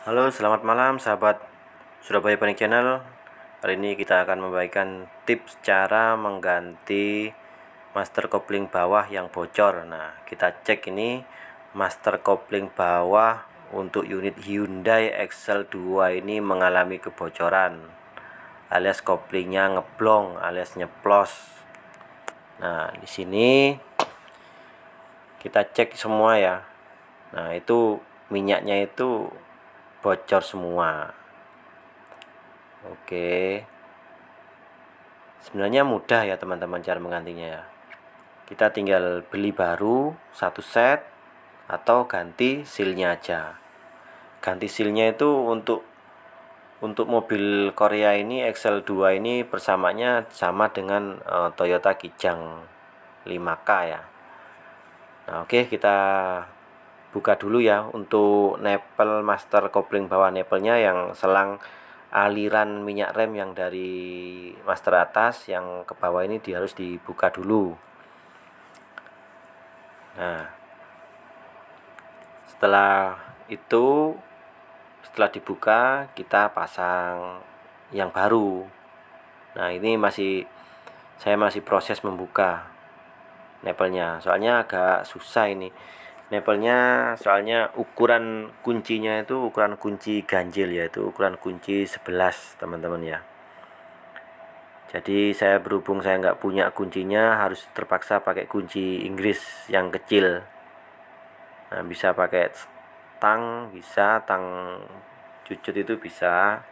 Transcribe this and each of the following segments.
Halo, selamat malam sahabat Surabaya Panik Channel. Kali ini kita akan membagikan tips cara mengganti master kopling bawah yang bocor. Nah, kita cek ini master kopling bawah untuk unit Hyundai Excel 2 ini mengalami kebocoran, alias koplingnya ngeblong alias nyeplos. Nah, di sini kita cek semua ya. Nah, itu minyaknya itu bocor semua. Oke, sebenarnya mudah ya teman-teman cara menggantinya ya. Kita tinggal beli baru satu set atau ganti sealnya aja. Ganti sealnya itu untuk mobil Korea ini Excel 2 ini persamanya sama dengan Toyota Kijang 5K ya. Nah, oke, kita buka dulu ya untuk nepel master kopling bawah, nepelnya yang selang aliran minyak rem yang dari master atas yang ke bawah ini harus dibuka dulu. Nah, setelah itu, setelah dibuka kita pasang yang baru. Nah, ini saya masih proses membuka nepelnya, soalnya agak susah ini nepelnya, soalnya ukuran kuncinya itu ukuran kunci ganjil, yaitu ukuran kunci 11 teman-teman ya. Jadi berhubung saya nggak punya kuncinya, harus terpaksa pakai kunci Inggris yang kecil. Nah, bisa pakai tang, bisa tang cucut itu bisa.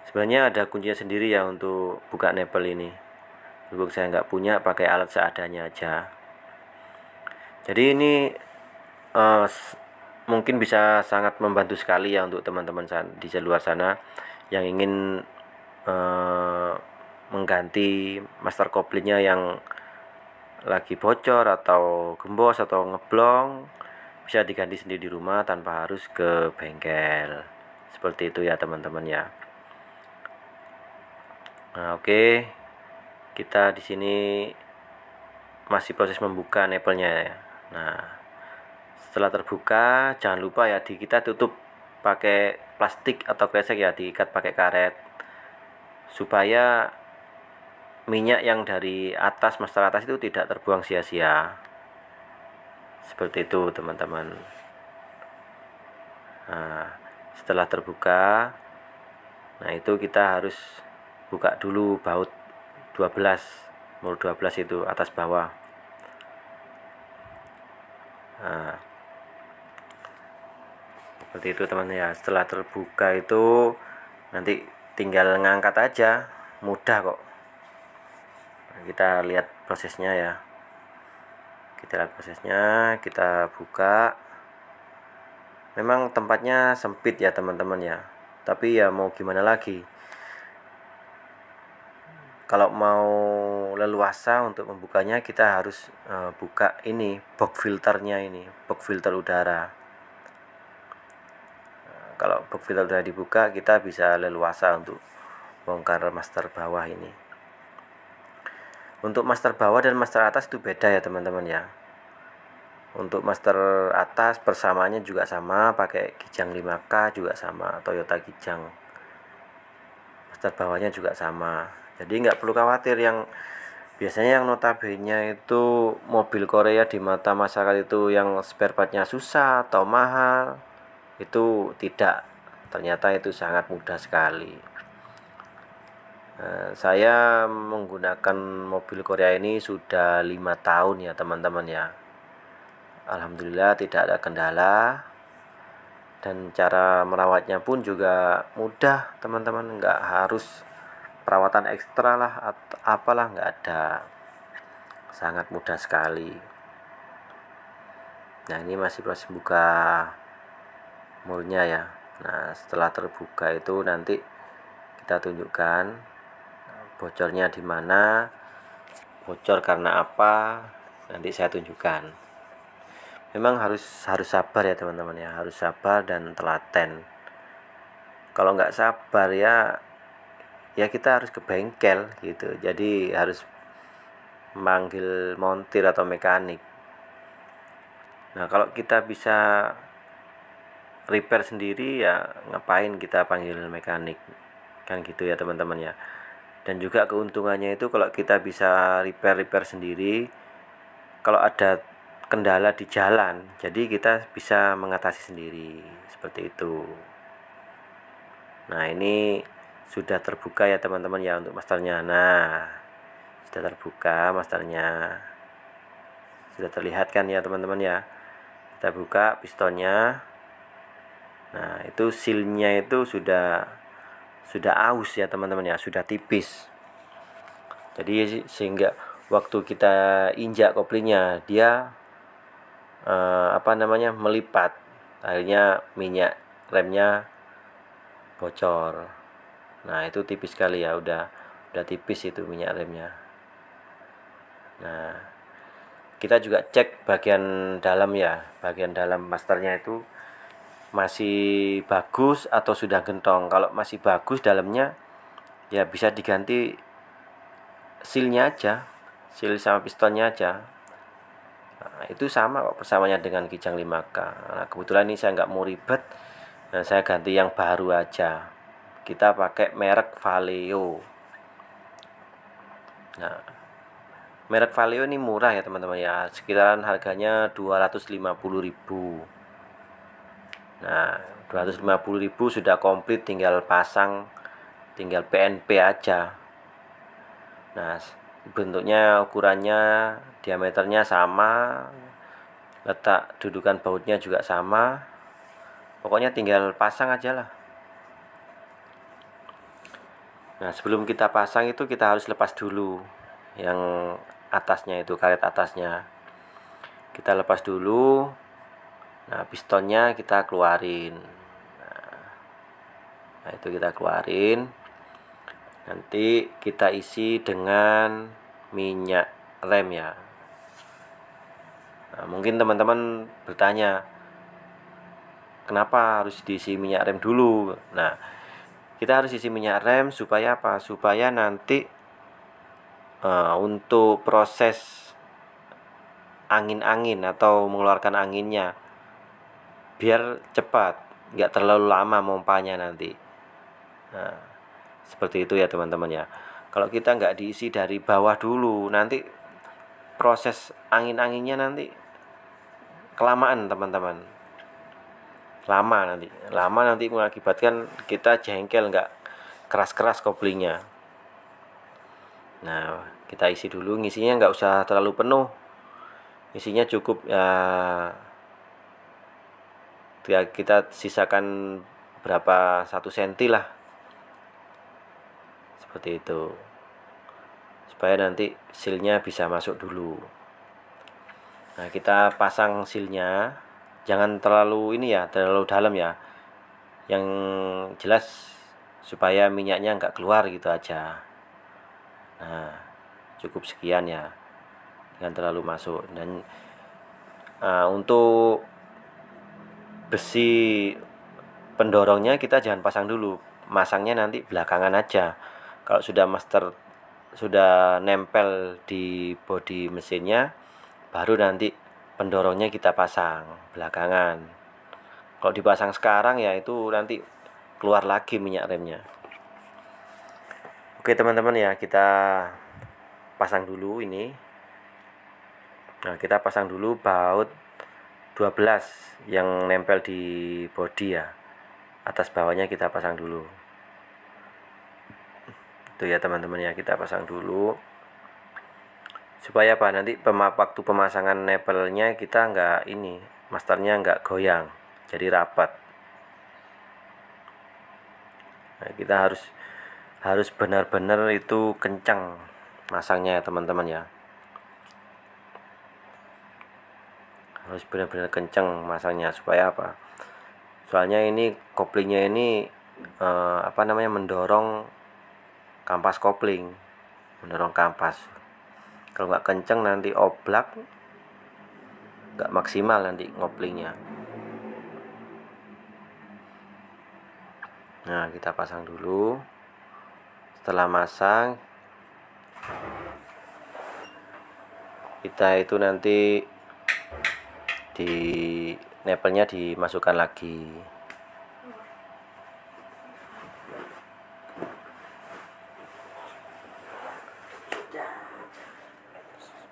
Sebenarnya ada kuncinya sendiri ya untuk buka nepel ini. Berhubung saya nggak punya, pakai alat seadanya aja. Jadi ini eh, mungkin bisa sangat membantu sekali ya untuk teman-teman di luar sana yang ingin eh, mengganti master koplingnya yang lagi bocor atau gembos atau ngeblong, bisa diganti sendiri di rumah tanpa harus ke bengkel. Seperti itu ya teman-teman ya. Nah, oke. Kita di sini masih proses membuka nepelnya ya. Nah, setelah terbuka jangan lupa ya kita tutup pakai plastik atau kresek ya, diikat pakai karet supaya minyak yang dari atas master atas itu tidak terbuang sia-sia. Seperti itu teman-teman. Nah, setelah terbuka, nah itu kita harus buka dulu baut 12, mulut 12 itu atas bawah. Nah, seperti itu teman ya. Setelah terbuka itu nanti tinggal ngangkat aja, mudah kok. Nah, kita lihat prosesnya ya. Kita buka. Memang tempatnya sempit ya teman-teman ya, tapi ya mau gimana lagi, kalau mau leluasa untuk membukanya kita harus buka ini box filternya, ini box filter udara. Kalau box filter udah dibuka, kita bisa leluasa untuk bongkar master bawah ini. Untuk master bawah dan master atas itu beda ya teman-teman ya. Untuk master atas persamaannya juga sama, pakai Kijang 5K juga sama, Toyota Kijang. Master bawahnya juga sama. Jadi nggak perlu khawatir, yang biasanya yang notabene itu mobil Korea di mata masyarakat itu yang spare partnya susah atau mahal, itu tidak. Ternyata itu sangat mudah sekali. Saya menggunakan mobil Korea ini sudah 5 tahun ya teman-teman ya. Alhamdulillah tidak ada kendala, dan cara merawatnya pun juga mudah teman-teman, nggak harus perawatan ekstra lah atau apalah, nggak ada, sangat mudah sekali. Nah, ini masih proses buka mulnya ya. Nah, setelah terbuka itu nanti kita tunjukkan bocornya di mana, bocor karena apa, nanti saya tunjukkan. Memang harus sabar ya teman-teman ya, harus sabar dan telaten. Kalau nggak sabar ya kita harus ke bengkel gitu, jadi harus memanggil montir atau mekanik. Nah, kalau kita bisa repair sendiri ya ngapain kita panggil mekanik, kan gitu ya teman-teman ya. Dan juga keuntungannya itu kalau kita bisa repair sendiri, kalau ada kendala di jalan, jadi kita bisa mengatasi sendiri, seperti itu. Nah, ini sudah terbuka ya teman-teman ya untuk masternya. Nah, sudah terbuka masternya, sudah terlihat kan ya teman-teman ya. Kita buka pistonnya. Nah, itu sealnya itu sudah aus ya teman-teman ya, sudah tipis. Jadi sehingga waktu kita injak koplingnya dia melipat, akhirnya minyak remnya bocor. Nah, itu tipis sekali ya, udah tipis itu minyak remnya. Nah, kita juga cek bagian dalam ya, bagian dalam masternya itu masih bagus atau sudah gentong. Kalau masih bagus dalamnya ya bisa diganti sealnya aja, seal sama pistonnya aja. Nah, itu sama kok persamanya dengan Kijang 5K. Nah, kebetulan ini saya nggak mau ribet, nah saya ganti yang baru aja. Kita pakai merek Valeo. Nah, merek Valeo ini murah ya teman-teman ya, sekitaran harganya 250.000. Nah, 250.000 sudah komplit, tinggal pasang, tinggal PNP aja. Nah, bentuknya, ukurannya, diameternya sama, letak dudukan bautnya juga sama. Pokoknya tinggal pasang aja lah. Nah, sebelum kita pasang itu kita harus lepas dulu yang atasnya itu, karet atasnya. Kita lepas dulu. Nah, pistonnya kita keluarin. Nah, itu kita keluarin. Nanti kita isi dengan minyak rem ya. Nah, mungkin teman-teman bertanya, kenapa harus diisi minyak rem dulu? Nah, kita harus isi minyak rem supaya apa? Supaya nanti untuk proses angin-angin atau mengeluarkan anginnya biar cepat, nggak terlalu lama mompanya nanti. Nah, seperti itu ya teman-teman ya. Kalau kita nggak diisi dari bawah dulu, nanti proses angin-anginnya nanti kelamaan teman-teman. Lama nanti mengakibatkan kita jengkel, nggak keras-keras koplingnya. Nah, kita isi dulu, ngisinya nggak usah terlalu penuh, isinya cukup ya, kita sisakan berapa 1 cm lah, seperti itu, supaya nanti sealnya bisa masuk dulu. Nah, kita pasang sealnya, jangan terlalu ini ya, terlalu dalam ya, yang jelas supaya minyaknya nggak keluar gitu aja. Nah, cukup sekian ya, jangan terlalu masuk. Dan untuk besi pendorongnya kita jangan pasang dulu, masangnya nanti belakangan aja. Kalau sudah master, sudah nempel di bodi mesinnya, baru nanti pendorongnya kita pasang belakangan. Kalau dipasang sekarang ya itu nanti keluar lagi minyak remnya. Oke teman-teman ya, kita pasang dulu ini. Nah, kita pasang dulu baut 12 yang nempel di bodi ya, atas bawahnya kita pasang dulu. Itu ya teman-teman ya, kita pasang dulu supaya apa, nanti waktu pemasangan nempelnya kita nggak ini, masternya nggak goyang, jadi rapat. Nah, kita harus benar-benar itu kencang masangnya ya teman-teman ya, harus benar-benar kencang masangnya. Supaya apa? Soalnya ini koplingnya ini mendorong kampas kopling, mendorong kampas. Kalau nggak kencang nanti oblak, nggak maksimal nanti ngoplingnya. Nah, kita pasang dulu. Setelah masang, kita itu nanti nepelnya dimasukkan lagi.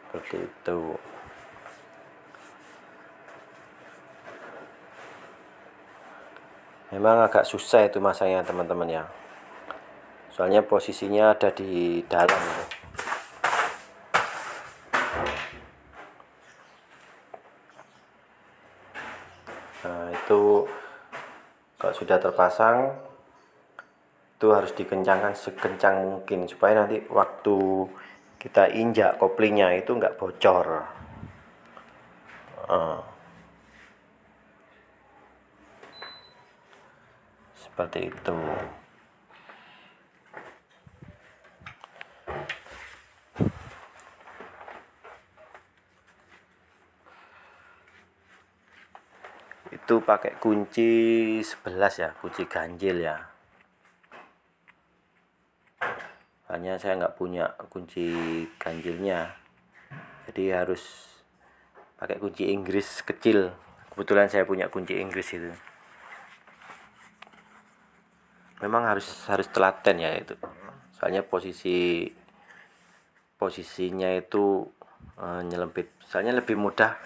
Seperti itu. Memang agak susah itu masangnya teman-teman ya, soalnya posisinya ada di dalam. Nah itu kalau sudah terpasang itu harus dikencangkan sekencang mungkin supaya nanti waktu kita injak koplingnya itu nggak bocor. Seperti itu. Itu pakai kunci 11 ya, kunci ganjil ya. Hanya saya nggak punya kunci ganjilnya, jadi harus pakai kunci Inggris kecil. Kebetulan saya punya kunci Inggris itu. Memang harus telaten ya itu, soalnya posisinya itu nyelempit, soalnya lebih mudah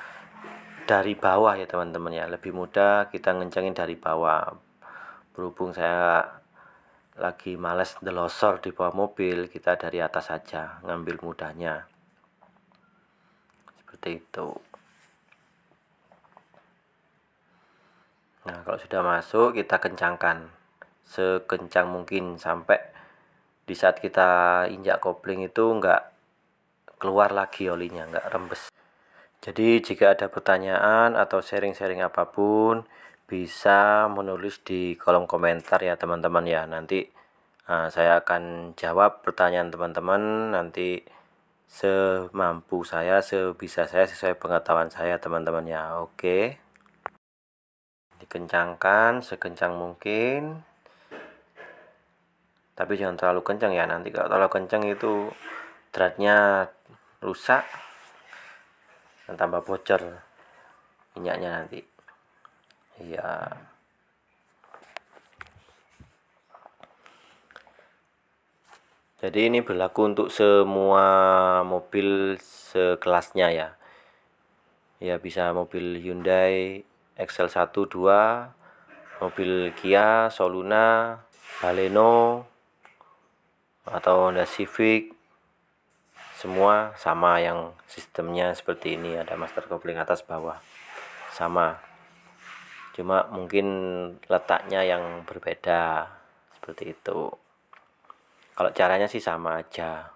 dari bawah ya teman-teman ya, lebih mudah kita ngencengin dari bawah. Berhubung saya lagi males delosor di bawah mobil, kita dari atas saja ngambil mudahnya. Seperti itu. Nah kalau sudah masuk kita kencangkan sekencang mungkin sampai di saat kita injak kopling itu enggak keluar lagi olinya, enggak rembes. Jadi jika ada pertanyaan atau sharing-sharing apapun bisa menulis di kolom komentar ya teman-teman ya. Nanti saya akan jawab pertanyaan teman-teman nanti semampu saya, sebisa saya, sesuai pengetahuan saya teman-teman ya. Oke. Dikencangkan sekencang mungkin. Tapi jangan terlalu kencang ya, nanti kalau terlalu kencang itu dratnya rusak dan tambah bocor minyaknya nanti. Iya. Jadi ini berlaku untuk semua mobil sekelasnya ya. Ya bisa mobil Hyundai XL1 2, mobil Kia, Soluna, Baleno atau Honda Civic, semua sama yang sistemnya seperti ini, ada master kopling atas bawah sama, cuma mungkin letaknya yang berbeda seperti itu. Kalau caranya sih sama aja.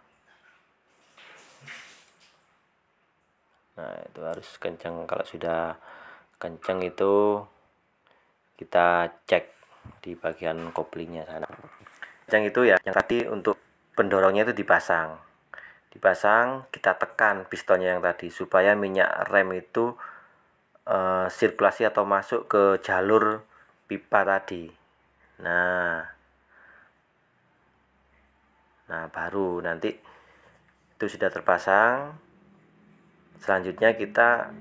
Nah itu harus kencang. Kalau sudah kencang itu kita cek di bagian koplingnya sana. Kencang itu ya yang tadi untuk pendorongnya itu dipasang, kita tekan pistonnya yang tadi supaya minyak rem itu sirkulasi atau masuk ke jalur pipa tadi. Nah baru nanti itu sudah terpasang, selanjutnya kita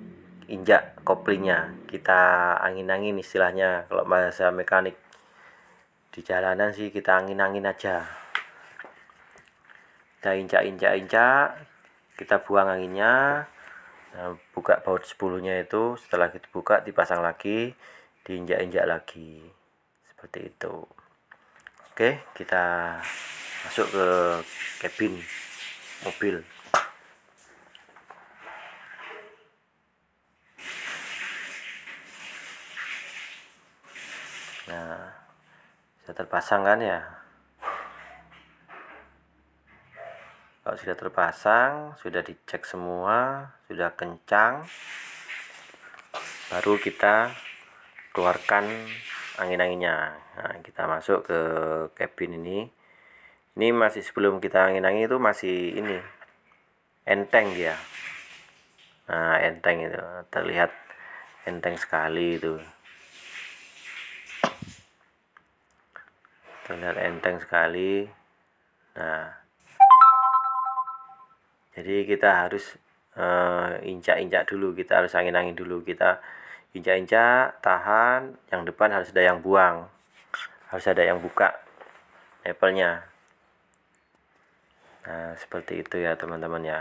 injak koplingnya, kita angin-angin istilahnya kalau bahasa mekanik. Di jalanan sih kita angin-angin aja, kita injak, kita buang anginnya. Nah, buka baut 10-nya itu, setelah kita buka dipasang lagi, diinjak-injak lagi seperti itu. Oke, kita masuk ke kabin mobil. Nah sudah terpasang kan ya. Kalau sudah terpasang, sudah dicek semua, sudah kencang, baru kita keluarkan angin-anginnya. Nah kita masuk ke kabin ini. Ini masih sebelum kita angin-angin itu masih ini enteng dia. Nah enteng itu terlihat enteng sekali itu, terlihat enteng sekali. Nah jadi kita harus injak-injak dulu, kita harus angin-angin dulu, kita injak-injak, tahan, yang depan harus ada yang buang, harus ada yang buka nempelnya. Nah, seperti itu ya teman-teman ya.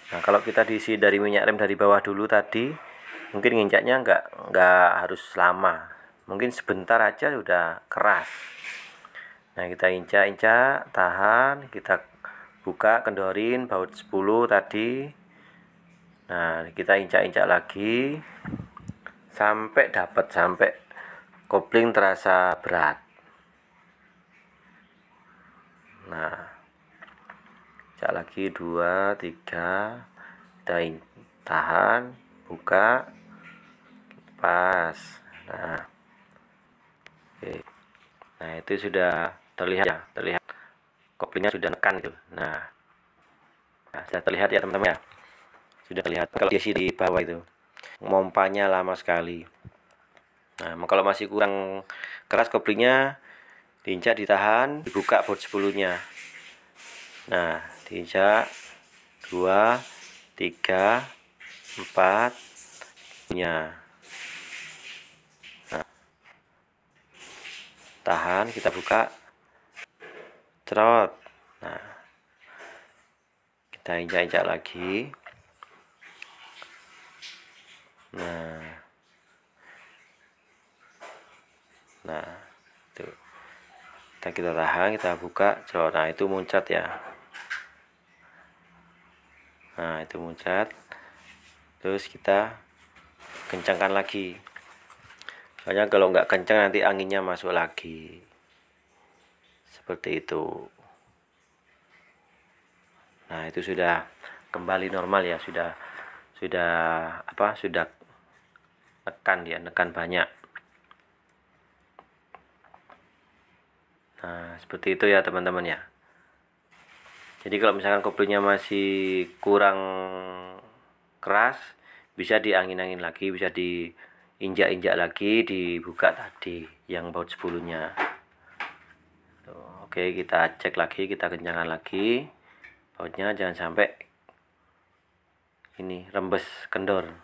Nah, kalau kita diisi dari minyak rem dari bawah dulu tadi, mungkin nginjaknya nggak harus lama, mungkin sebentar aja sudah keras. Nah, kita injak-injak, tahan, kita buka, kendorin baut 10 tadi. Nah, kita injak-injak lagi sampai dapat, sampai kopling terasa berat. Nah, injak lagi 2, 3, kita tahan, buka, pas. Nah, oke. Nah, itu sudah terlihat ya, terlihat koplingnya sudah nekan gitu. Nah, sudah terlihat ya teman-teman ya, sudah terlihat. Kalau diisi di bawah itu mompanya lama sekali. Nah, kalau masih kurang keras koplingnya, diinjak, ditahan, dibuka baut 10-nya. Nah, diinjak 2, 3, 4 nya. Nah, tahan, kita buka, cerot. Nah, kita injak-injak lagi. Nah, tuh. Kita tahan, kita buka, cerot. Nah, itu muncrat ya. Nah, itu muncrat. Terus kita kencangkan lagi. Soalnya kalau nggak kencang nanti anginnya masuk lagi. Seperti itu. Nah, itu sudah kembali normal ya, sudah nekan ya, nekan banyak. Nah, seperti itu ya teman-teman ya. Jadi kalau misalkan koplingnya masih kurang keras, bisa diangin-angin lagi, bisa diinjak-injak lagi, dibuka tadi yang baut 10-nya. Oke, kita cek lagi, kita kencangkan lagi bautnya, jangan sampai ini rembes, kendor.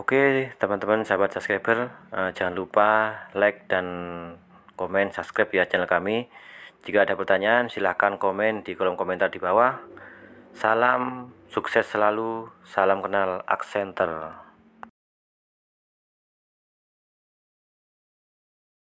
Oke teman-teman sahabat subscriber, jangan lupa like dan komen, subscribe ya channel kami. Jika ada pertanyaan silahkan komen di kolom komentar di bawah. Salam sukses selalu, salam kenal Aksenter.